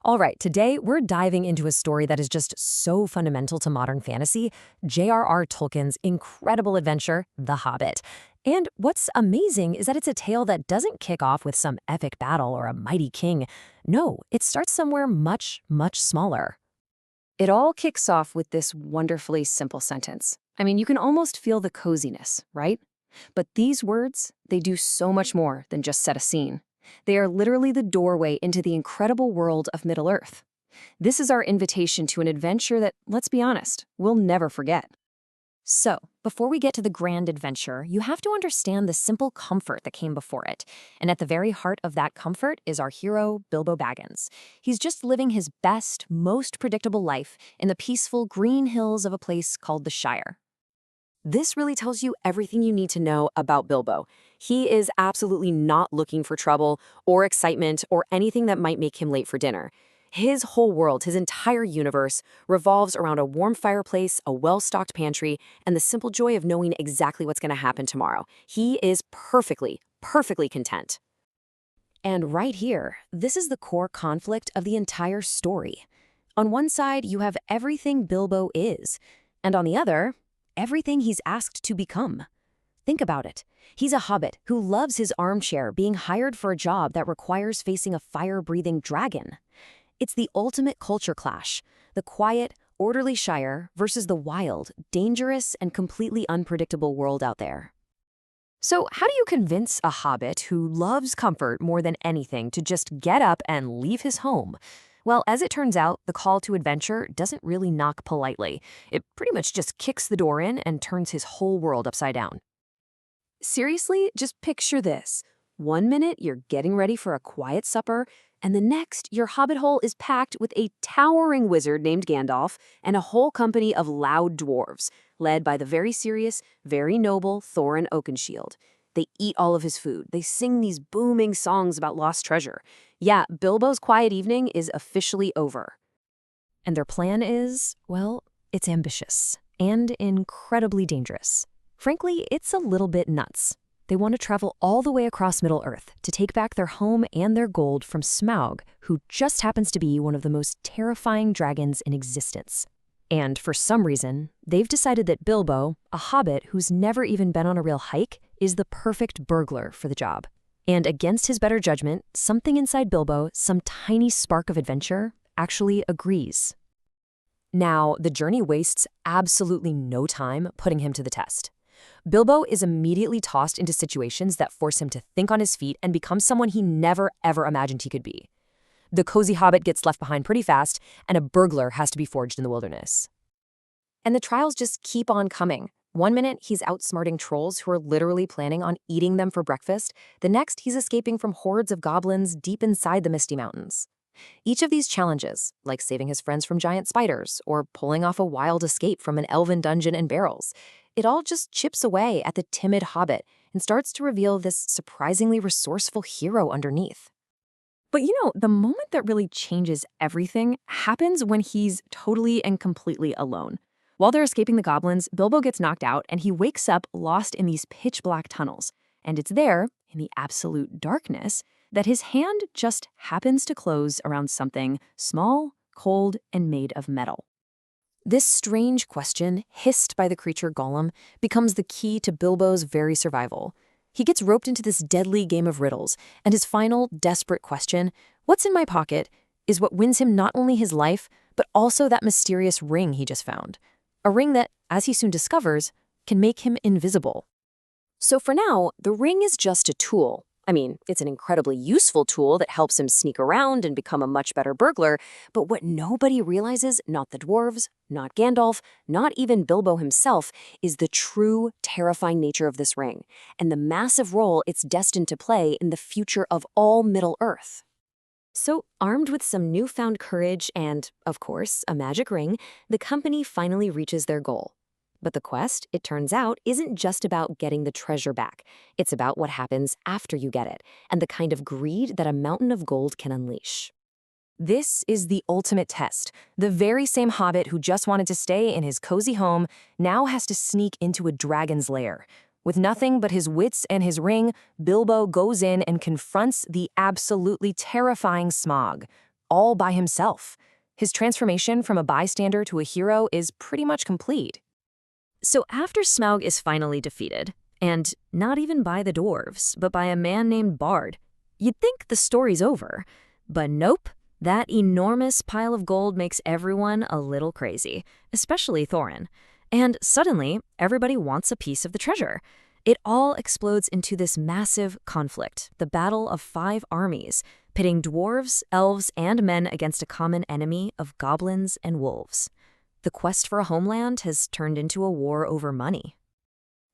All right, today we're diving into a story that is just so fundamental to modern fantasy, J.R.R. Tolkien's incredible adventure, The Hobbit. And what's amazing is that it's a tale that doesn't kick off with some epic battle or a mighty king. No, it starts somewhere much, much smaller. It all kicks off with this wonderfully simple sentence. I mean, you can almost feel the coziness, right? But these words, they do so much more than just set a scene. They are literally the doorway into the incredible world of Middle-earth. This is our invitation to an adventure that, let's be honest, we'll never forget. So, before we get to the grand adventure, you have to understand the simple comfort that came before it. And at the very heart of that comfort is our hero, Bilbo Baggins. He's just living his best, most predictable life in the peaceful green hills of a place called the Shire. This really tells you everything you need to know about Bilbo. He is absolutely not looking for trouble or excitement or anything that might make him late for dinner. His whole world, his entire universe, revolves around a warm fireplace, a well-stocked pantry, and the simple joy of knowing exactly what's going to happen tomorrow. He is perfectly content. And right here, this is the core conflict of the entire story. On one side, you have everything Bilbo is, and on the other, everything he's asked to become. Think about it. He's a hobbit who loves his armchair being hired for a job that requires facing a fire-breathing dragon. It's the ultimate culture clash, the quiet, orderly Shire versus the wild, dangerous, and completely unpredictable world out there. So how do you convince a hobbit who loves comfort more than anything to just get up and leave his home? Well, as it turns out, the call to adventure doesn't really knock politely. It pretty much just kicks the door in and turns his whole world upside down. Seriously, just picture this. 1 minute, you're getting ready for a quiet supper, and the next, your hobbit hole is packed with a towering wizard named Gandalf and a whole company of loud dwarves, led by the very serious, very noble Thorin Oakenshield. They eat all of his food. They sing these booming songs about lost treasure. Yeah, Bilbo's quiet evening is officially over. And their plan is, well, it's ambitious and incredibly dangerous. Frankly, it's a little bit nuts. They want to travel all the way across Middle-earth to take back their home and their gold from Smaug, who just happens to be one of the most terrifying dragons in existence. And for some reason, they've decided that Bilbo, a hobbit who's never even been on a real hike, is the perfect burglar for the job. And against his better judgment, something inside Bilbo, some tiny spark of adventure, actually agrees. Now, the journey wastes absolutely no time putting him to the test. Bilbo is immediately tossed into situations that force him to think on his feet and become someone he never, ever imagined he could be. The cozy hobbit gets left behind pretty fast, and a burglar has to be forged in the wilderness. And the trials just keep on coming. 1 minute, he's outsmarting trolls who are literally planning on eating them for breakfast. The next, he's escaping from hordes of goblins deep inside the Misty Mountains. Each of these challenges, like saving his friends from giant spiders or pulling off a wild escape from an elven dungeon and barrels, it all just chips away at the timid hobbit and starts to reveal this surprisingly resourceful hero underneath. But the moment that really changes everything happens when he's totally and completely alone. While they're escaping the goblins, Bilbo gets knocked out and he wakes up lost in these pitch-black tunnels. And it's there, in the absolute darkness, that his hand just happens to close around something small, cold, and made of metal. This strange question, hissed by the creature Gollum, becomes the key to Bilbo's very survival. He gets roped into this deadly game of riddles, and his final, desperate question, "What's in my pocket?" is what wins him not only his life, but also that mysterious ring he just found. A ring that, as he soon discovers, can make him invisible. So for now, the ring is just a tool. I mean, it's an incredibly useful tool that helps him sneak around and become a much better burglar, but what nobody realizes, not the dwarves, not Gandalf, not even Bilbo himself, is the true, terrifying nature of this ring, and the massive role it's destined to play in the future of all Middle-earth. So, armed with some newfound courage and, of course, a magic ring, the company finally reaches their goal. But the quest, it turns out, isn't just about getting the treasure back. It's about what happens after you get it, and the kind of greed that a mountain of gold can unleash. This is the ultimate test. The very same hobbit who just wanted to stay in his cozy home now has to sneak into a dragon's lair. With nothing but his wits and his ring, Bilbo goes in and confronts the absolutely terrifying Smaug. all by himself. His transformation from a bystander to a hero is pretty much complete. So after Smaug is finally defeated, and not even by the dwarves, but by a man named Bard, you'd think the story's over. But nope, that enormous pile of gold makes everyone a little crazy, especially Thorin. And suddenly, everybody wants a piece of the treasure. It all explodes into this massive conflict, the battle of 5 armies, pitting dwarves, elves, and men against a common enemy of goblins and wolves. The quest for a homeland has turned into a war over money.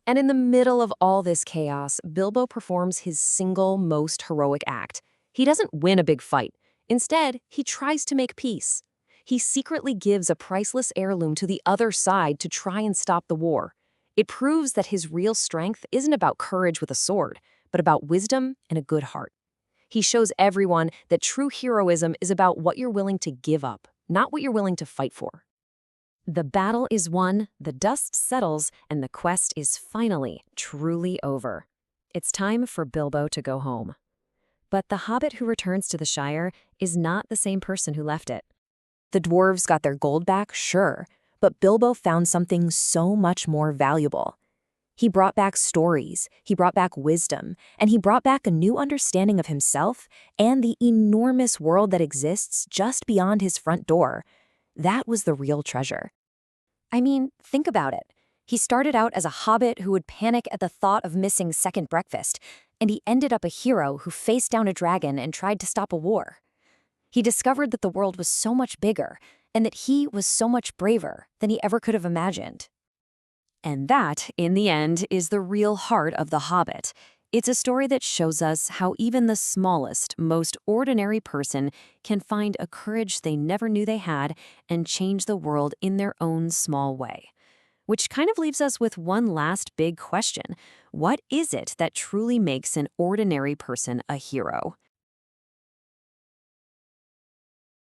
And in the middle of all this chaos, Bilbo performs his single most heroic act. He doesn't win a big fight. Instead, he tries to make peace. He secretly gives a priceless heirloom to the other side to try and stop the war. It proves that his real strength isn't about courage with a sword, but about wisdom and a good heart. He shows everyone that true heroism is about what you're willing to give up, not what you're willing to fight for. The battle is won, the dust settles, and the quest is finally, truly over. It's time for Bilbo to go home. But the hobbit who returns to the Shire is not the same person who left it. The dwarves got their gold back, sure, but Bilbo found something so much more valuable. He brought back stories, he brought back wisdom, and he brought back a new understanding of himself and the enormous world that exists just beyond his front door. That was the real treasure. I mean, think about it. He started out as a hobbit who would panic at the thought of missing second breakfast, and he ended up a hero who faced down a dragon and tried to stop a war. He discovered that the world was so much bigger, and that he was so much braver than he ever could have imagined. And that, in the end, is the real heart of The Hobbit. It's a story that shows us how even the smallest, most ordinary person can find a courage they never knew they had and change the world in their own small way. Which kind of leaves us with one last big question. What is it that truly makes an ordinary person a hero?